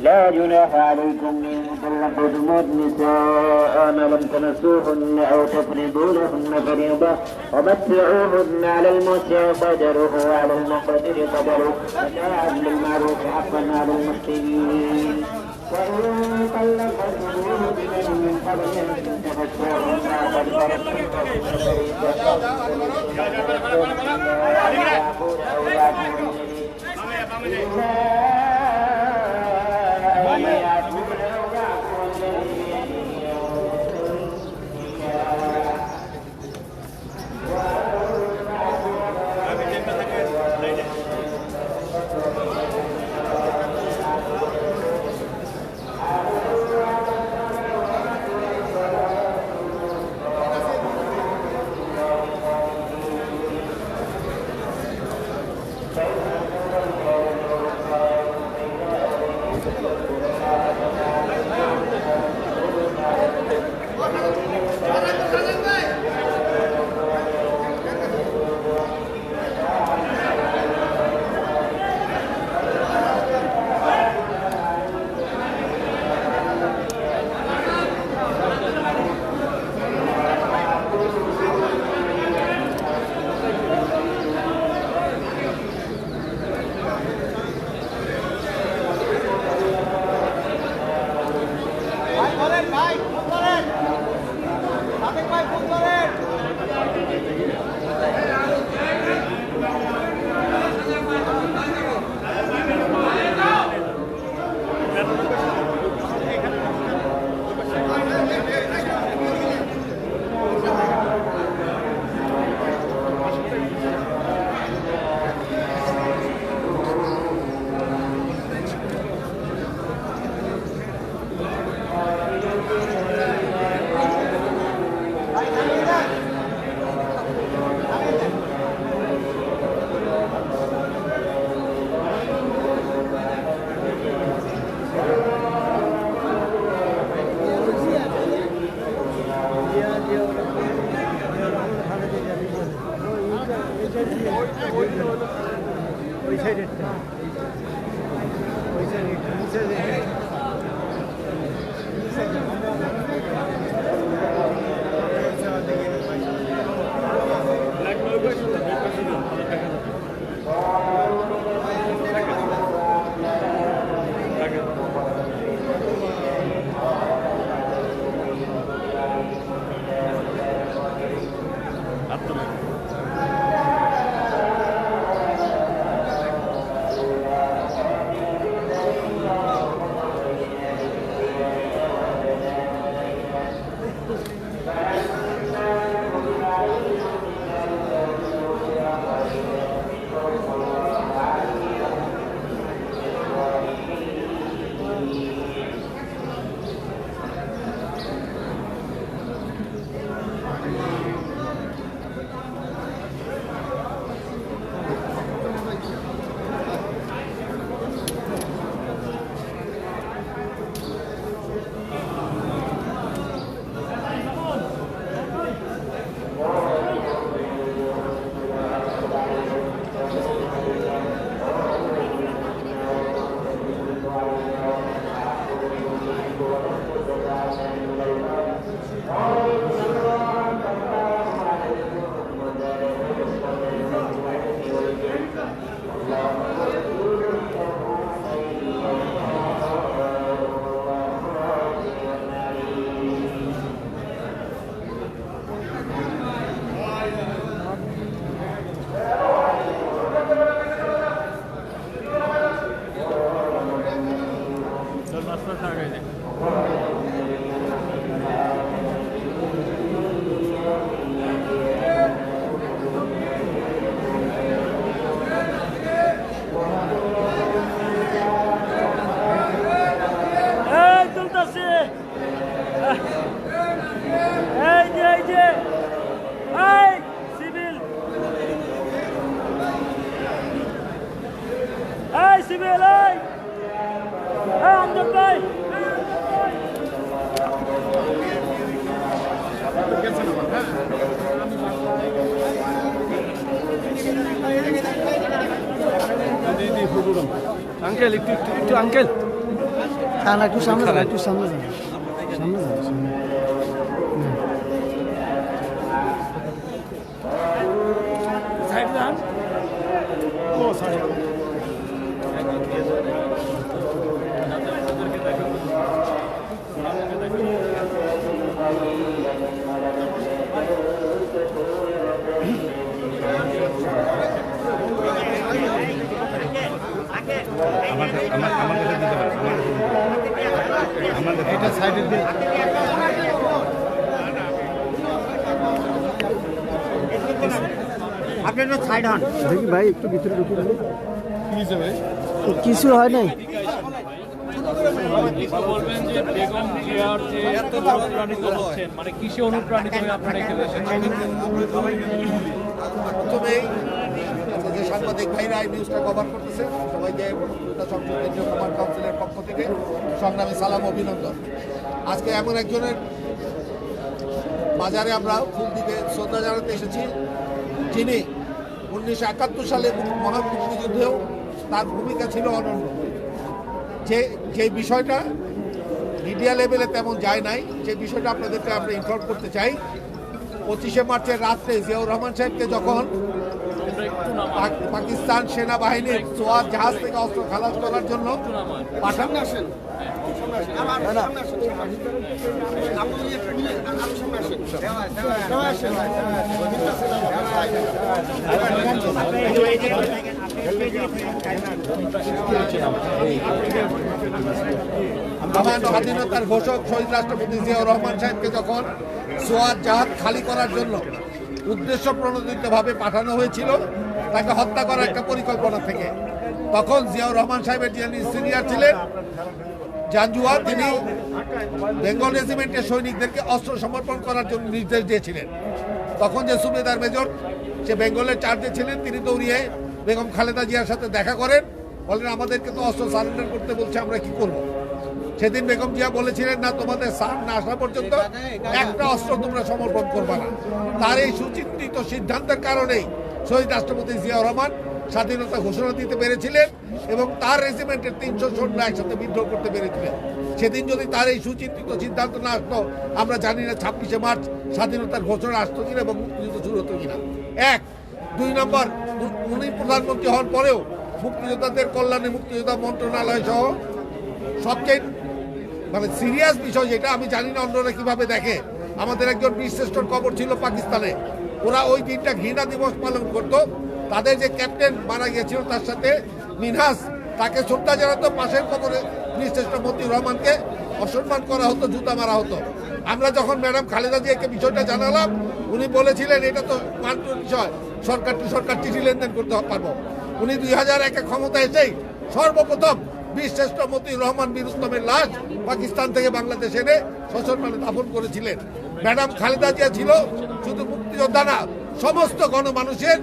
لا جناح عليكم إن طلقتم النساء ما لم تمسوهن أو تفرضوا لهن فريضة ومتعوهن على الموسع قدره وعلى المقتدر قدره متاعا بالمعروف حقا على المحسنين. وإن طلقتموه بمن من قبل أن تمسوهن فقد فرضتم uncle একটু একটু একটু আঙ্কেল না একটু সামনে যান, একটু সামনে যান, সামনে যান, সামনে। সাইড যান। ও সরি এটা সাইডে দিয়ে আপনি একটু সাইড হন। দেখি ভাই একটু ভিতরে ঢুকে দেন। ভাই কিছু হয় নাই। বলবেন যে বেগম জিয়ার যে এত অনুপ্রাণিত হচ্ছেন, মানে কিসে অনুপ্রাণিত হয়ে আপনারা এখানে এসেছেন? প্রথমেই যে সাংবাদিক ভাইরা এই নিউজটা কভার করতেছে সবাইকে সংসদ কেন্দ্রীয় কমান্ড কাউন্সিলের পক্ষ থেকে সংগ্রামী সালাম অভিনন্দন। আজকে এমন একজনের বাজারে আমরা ফুল দিতে শ্রদ্ধা জানাতে এসেছি যিনি 1971 সালে মহান মুক্তিযুদ্ধেও তার ভূমিকা ছিল অনন্য। যে বিষয়টা মিডিয়া লেভেলে তেমন যায় নাই, যে বিষয়টা আপনাদেরকে আমরা ইনফর্ম করতে চাই। 25শে মার্চের রাত্রে জিয়াউর রহমান সাহেবকে যখন পাকিস্তান সেনাবাহিনীর সোয়াত জাহাজ থেকে অস্ত্র খালাস করার জন্য পাঠানো আসেন, আমার স্বাধীনতার ঘোষক শহীদ রাষ্ট্রপতি জিয়াউর রহমান সাহেবকে যখন সোয়াত জাহাজ খালি করার জন্য উদ্দেশ্য প্রণোদিতভাবে পাঠানো হয়েছিল তাকে হত্যা করার একটা পরিকল্পনা থেকে, তখন জিয়াউর রহমান সাহেবের যিনি সিনিয়র ছিলেন জাঞ্জুয়া, তিনি বেঙ্গল রেজিমেন্টের সৈনিকদেরকে অস্ত্র সমর্পণ করার জন্য নির্দেশ দিয়েছিলেন। তখন যে সুবেদার মেজর সে বেঙ্গলের চার্জে ছিলেন, তিনি দৌড়িয়ে বেগম খালেদা জিয়ার সাথে দেখা করেন, বলেন আমাদেরকে তো অস্ত্র সারেন্ডার করতে বলছে, আমরা কি করব। সেদিন বেগম জিয়া বলেছিলেন না, তোমাদের সার না আসা পর্যন্ত একটা অস্ত্র তোমরা সমর্পণ করবে না। তার এই সুচিন্তিত সিদ্ধান্তের কারণেই শহীদ রাষ্ট্রপতি জিয়াউর রহমান স্বাধীনতা ঘোষণা দিতে পেরেছিলেন এবং তার রেজিমেন্টের 300 সৈন্য একসাথে বিদ্রোহ করতে পেরেছিলেন। সেদিন যদি তার এই সুচিন্তিত সিদ্ধান্ত না আসতো, আমরা জানি না 26শে মার্চ স্বাধীনতার ঘোষণা আসতো কিনা এবং মুক্তিযুদ্ধ শুরু হতো কিনা। 1 2 নম্বর, উনি প্রধানমন্ত্রী হওয়ার পরেও মুক্তিযোদ্ধাদের কল্যাণে মুক্তিযোদ্ধা মন্ত্রণালয় সহ সবচেয়ে মানে সিরিয়াস বিষয় যেটা, আমি জানি না অন্যরা কিভাবে দেখে, আমাদের একজন বীরশ্রেষ্ঠর কবর ছিল পাকিস্তানে, ওরা ওই দিনটা ঘৃণা দিবস পালন করতো। তাদের যে ক্যাপ্টেন মারা গিয়েছিল তার সাথে মিনহাস, তাকে শ্রদ্ধা জানাতো, পাশের কবরে বীরশ্রেষ্ঠ মতিউর রহমানকে অসম্মান করা হতো, জুতা মারা হতো। আমরা যখন ম্যাডাম খালেদা জিয়াকে বিষয়টা জানালাম, উনি বলেছিলেন এটা তো মাননীয় বিষয়, সরকার টু সরকার চিঠি লেনদেন করতে পারবো। উনি 2001-এ ক্ষমতায় এসেই সর্বপ্রথম বীরশ্রেষ্ঠ মতিউর রহমান বীর উত্তমের লাশ পাকিস্তান থেকে বাংলাদেশে এনে সসম্মানে দাফন করেছিলেন। ম্যাডাম খালেদা জিয়া ছিল শুধু মুক্তিযোদ্ধা না, সমস্ত গণমানুষের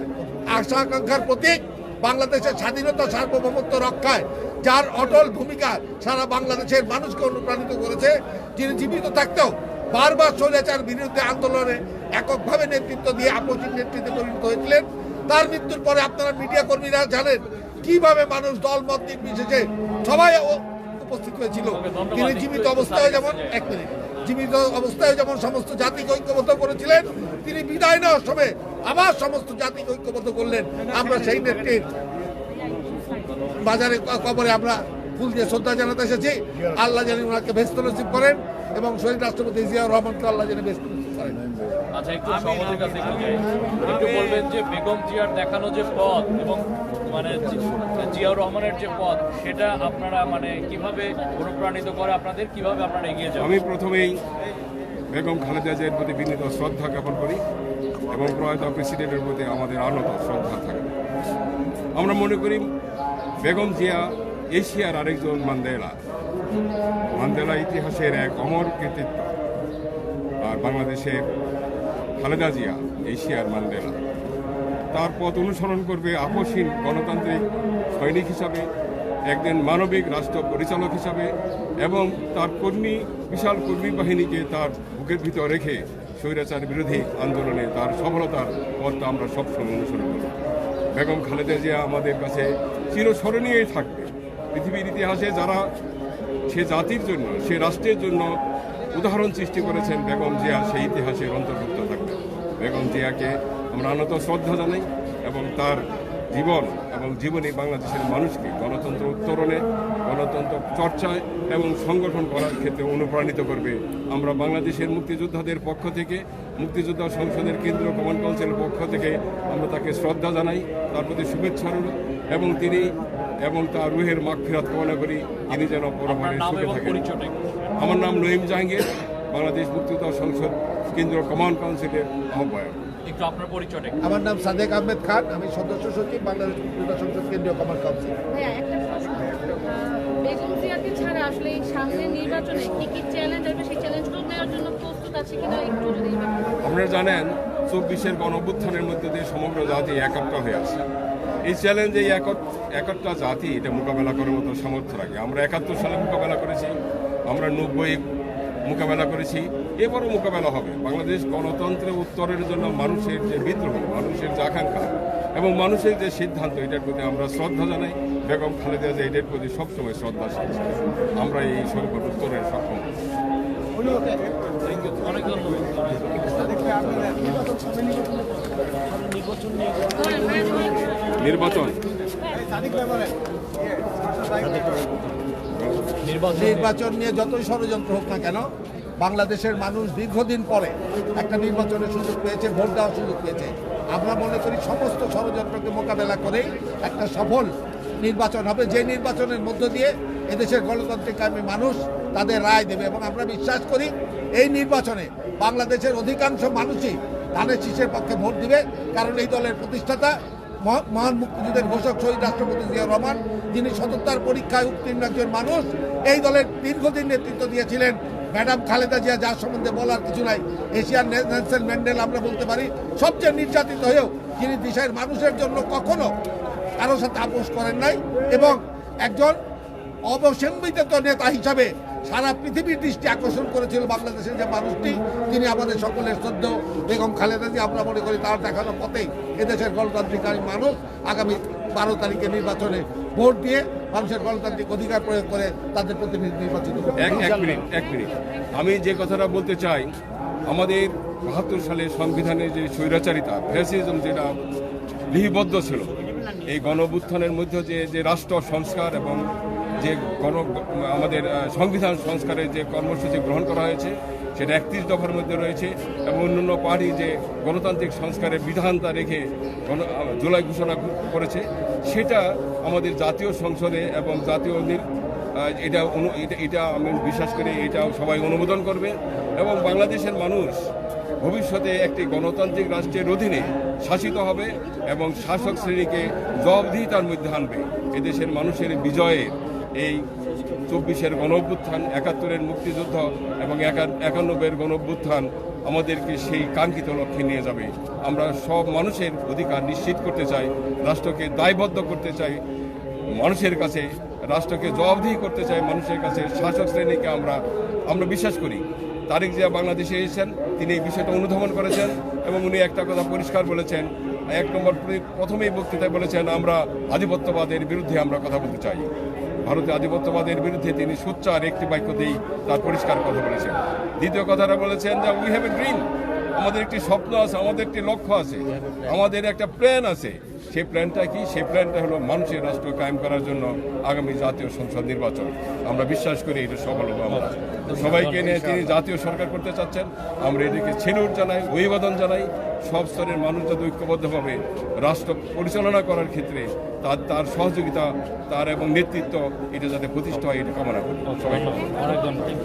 আশা আকাঙ্ক্ষার প্রতীক। বাংলাদেশের স্বাধীনতা সার্বভৌমত্ব রক্ষায় যার অটল ভূমিকা সারা বাংলাদেশের মানুষকে অনুপ্রাণিত করেছে, যিনি জীবিত থাকতেও বারবার স্বৈরাচার বিরুদ্ধে আন্দোলনে এককভাবে নেতৃত্ব দিয়ে আপসিক নেতৃত্বে পরিণত হয়েছিলেন। তার মৃত্যুর পরে আপনারা মিডিয়া কর্মীরা জানেন কিভাবে মানুষ দল মত নির্বিশেষে সবাই উপস্থিত হয়েছিল। তিনি জীবিত অবস্থায় যেমন জীবিত অবস্থায় যেমন সমস্ত জাতিকে ঐক্যবদ্ধ করেছিলেন, তিনি বিদায় নেওয়ার সময় আবার সমস্ত জাতিকে ঐক্যবদ্ধ করলেন। আমরা সেই নেত্রীর বাজারে কবরে আমরা ফুল দিয়ে শ্রদ্ধা জানাতে এসেছি। আল্লাহ জানি ওনাকে বেহেশত নসিব করেন এবং শহীদ রাষ্ট্রপতি জিয়াউর রহমানকে আল্লাহ জানি বেহেশত নসিব করেন। আচ্ছা, একটু সমাজের কাছে একটু বলবেন যে বেগম জিয়ার দেখানো যে পথ এবং মানে জিয়াউর রহমানের যে পথ, সেটা আপনারা মানে কিভাবে অনুপ্রাণিত করে আপনাদের, কিভাবে আপনারা এগিয়ে যান? আমি প্রথমেই বেগম খালেদা জিয়ার প্রতি বিনীত শ্রদ্ধা জ্ঞাপন করি এবং প্রয়াত প্রেসিডেন্টের প্রতি আমাদের আনত শ্রদ্ধা থাকে। আমরা মনে করি বেগম জিয়া এশিয়ার আরেকজন মান্দেলা ইতিহাসের এক অমর কৃতিত্ব, আর বাংলাদেশের খালেদা জিয়া এশিয়ার মান্দেলা। তার পথ অনুসরণ করবে আপসহীন গণতান্ত্রিক সৈনিক হিসাবে, একজন মানবিক রাষ্ট্র পরিচালক হিসাবে এবং তার বিশাল কর্মী বাহিনীকে তার বুকের ভিতর রেখে স্বৈরাচার বিরোধী আন্দোলনে তার সফলতার পথটা আমরা সবসময় অনুসরণ করব। বেগম খালেদা জিয়া আমাদের কাছে চিরস্মরণীয়ই থাকবে পৃথিবীর ইতিহাসে যারা সে জাতির জন্য, সে রাষ্ট্রের জন্য উদাহরণ সৃষ্টি করেছেন বেগম জিয়া, সেই ইতিহাসের অন্তর্ভুক্ত থাকবে। বেগম জিয়াকে আমরা আনত শ্রদ্ধা জানাই এবং তার জীবন এবং জীবনী বাংলাদেশের মানুষকে গণতন্ত্র উত্তরণে, গণতন্ত্র চর্চায় এবং সংগঠন করার ক্ষেত্রে অনুপ্রাণিত করবে। আমরা বাংলাদেশের মুক্তিযোদ্ধাদের পক্ষ থেকে, মুক্তিযোদ্ধা সংসদের কেন্দ্রীয় কমান্ড কাউন্সিলের পক্ষ থেকে আমরা তাকে শ্রদ্ধা জানাই, তার প্রতি শুভেচ্ছা রইল এবং তিনি এবং তার রুহের মাগফিরাত কামনা করি, তিনি যেন পরপরে সুখে থাকেন। আমার নাম নঈম জাহাঙ্গীর, বাংলাদেশ মুক্তিযোদ্ধা সংসদ কেন্দ্রীয় কমান্ড কাউন্সিলের আহ্বায়ক। একটু আপনার পরিচয়টা। আমার নাম সাদেক আহমেদ খান, আমি সদস্য সচিব বাংলাদেশ মুক্তিযোদ্ধা সংসদ কেন্দ্রীয় কমান্ড কাউন্সিল। ভাইয়া একটা প্রশ্ন, বেগম জিয়াকে ছাড়া আসলে এই সামনের নির্বাচনে কি কি চ্যালেঞ্জ আসবে, সেই চ্যালেঞ্জগুলো নেওয়ার জন্য প্রস্তুত আছে কিনা একটু যদি আপনারা জানেন 24-এর গণঅভ্যুত্থানের মধ্যে দিয়ে সমগ্র জাতি একাত্ম হয়ে আসে। এই চ্যালেঞ্জ, এই একটা জাতি এটা মোকাবেলা করার মতো সামর্থ্য রাখে। আমরা 71 সালে মোকাবেলা করেছি, আমরা 90 মোকাবেলা করেছি, এবারও মোকাবেলা হবে। বাংলাদেশ গণতন্ত্রের উত্তরের জন্য মানুষের যে বিদ্রোহ, মানুষের যে আকাঙ্ক্ষা এবং মানুষের যে সিদ্ধান্ত, এটার প্রতি আমরা শ্রদ্ধা জানাই। বেগম খালেদা জিয়া এটার প্রতি সবসময় শ্রদ্ধাশীল। আমরা এই সংকট উত্তরের সক্ষম। অনেক ধন্যবাদ। নির্বাচন নিয়ে যতই ষড়যন্ত্র হোক না কেন, বাংলাদেশের মানুষ দীর্ঘদিন পরে একটা নির্বাচনের সুযোগ পেয়েছে, ভোট দেওয়ার সুযোগ পেয়েছে। আমরা মনে করি সমস্ত ষড়যন্ত্রকে মোকাবেলা করেই একটা সফল নির্বাচন হবে, যে নির্বাচনের মধ্য দিয়ে এদেশের গণতান্ত্রিক কামী মানুষ তাদের রায় দেবে। এবং আমরা বিশ্বাস করি এই নির্বাচনে বাংলাদেশের অধিকাংশ মানুষই ধানের শীষের পক্ষে ভোট দিবে, কারণ এই দলের প্রতিষ্ঠাতা মহান মুক্তিযুদ্ধের ঘোষক শহীদ রাষ্ট্রপতি জিয়াউর রহমান, যিনি সততার পরীক্ষায় উত্তীর্ণ একজন মানুষ, এই দলের দীর্ঘদিন নেতৃত্ব দিয়েছিলেন ম্যাডাম খালেদা জিয়া, যার সম্বন্ধে বলার কিছু নাই। এশিয়ার নেলসন ম্যান্ডেলা আমরা বলতে পারি, সবচেয়ে নির্যাতিত হয়েও যিনি দেশের মানুষের জন্য কখনো কারোর সাথে আপোষ করেন নাই এবং একজন অবসম্বিত নেতা হিসাবে সারা পৃথিবীর দৃষ্টি আকর্ষণ করেছিল বাংলাদেশের যে মানুষটি, তিনি আমাদের সকলের শ্রদ্ধেয় বেগম খালেদা জিয়া। আমরা মনে করি তার দেখানো পথেই এদেশের গণতান্ত্রিক মানুষ আগামী 12 তারিখে নির্বাচনে ভোট দিয়ে মানুষের গণতান্ত্রিক অধিকার প্রয়োগ করে তাদের প্রতিনিধি নির্বাচিত করবে। এক মিনিট আমি যে কথাটা বলতে চাই, আমাদের 72 সালে সংবিধানের যে স্বৈরাচারিতা, ফ্যাসিজম যেটা লিপিবদ্ধ ছিল, এই গণঅভ্যুত্থানের মধ্যে যে রাষ্ট্র সংস্কার এবং যে আমাদের সংবিধান সংস্কারের যে কর্মসূচি গ্রহণ করা হয়েছে, সেটা 31 দফার মধ্যে রয়েছে এবং অন্যান্য পার্টি যে গণতান্ত্রিক সংস্কারের বিধানটা রেখে জুলাই ঘোষণা করেছে, সেটা আমাদের জাতীয় সংসদে এবং জাতীয় এটা আমি বিশ্বাস করি এটাও সবাই অনুমোদন করবে এবং বাংলাদেশের মানুষ ভবিষ্যতে একটি গণতান্ত্রিক রাষ্ট্রের অধীনে শাসিত হবে এবং শাসক শ্রেণীকে জবাবদিহিতার মধ্যে আনবে। এদেশের মানুষের বিজয়ের এই 24-এর গণঅভ্যুত্থান, 71-এর মুক্তিযুদ্ধ এবং 91-এর গণঅভ্যুত্থান আমাদেরকে সেই কাঙ্ক্ষিত লক্ষ্যে নিয়ে যাবে। আমরা সব মানুষের অধিকার নিশ্চিত করতে চাই, রাষ্ট্রকে দায়বদ্ধ করতে চাই মানুষের কাছে, রাষ্ট্রকে জবাবদিহি করতে চাই মানুষের কাছে, শাসক শ্রেণীকে আমরা বিশ্বাস করি। তারেক জিয়া বাংলাদেশে এসেছেন, তিনি এই বিষয়টা অনুধাবন করেছেন এবং উনি একটা কথা পরিষ্কার বলেছেন, 1 নম্বর প্রথমেই বক্তৃতায় বলেছেন, আমরা আধিপত্যবাদের বিরুদ্ধে আমরা কথা বলতে চাই। ভারতীয় আধিপত্যবাদের বিরুদ্ধে তিনি সোচ্চার একটি বাক্য দিয়েই তার পরিষ্কার কথা বলেছেন। দ্বিতীয় কথাটা বলেছেন যে উই হ্যাভ এ ড্রিম, আমাদের একটি স্বপ্ন আছে, আমাদের একটি লক্ষ্য আছে, আমাদের একটা প্ল্যান আছে। সেই প্ল্যানটা কি? সেই প্ল্যানটা হলো মানুষের রাষ্ট্র কায়েম করার জন্য আগামী জাতীয় সংসদ নির্বাচন। আমরা বিশ্বাস করি এটা সফল হবো। আমরা সবাইকে নিয়ে তিনি জাতীয় সরকার করতে চাচ্ছেন, আমরা এদিকে ছেড়ুট জানাই, অভিবাদন জানাই। সব স্তরের মানুষ যাতে ঐক্যবদ্ধভাবে রাষ্ট্র পরিচালনা করার ক্ষেত্রে তার সহযোগিতা, তার এবং নেতৃত্ব এটা যাতে প্রতিষ্ঠা হয়, এটা কামনা করি। সবাইকে অনেক ধন্যবাদ।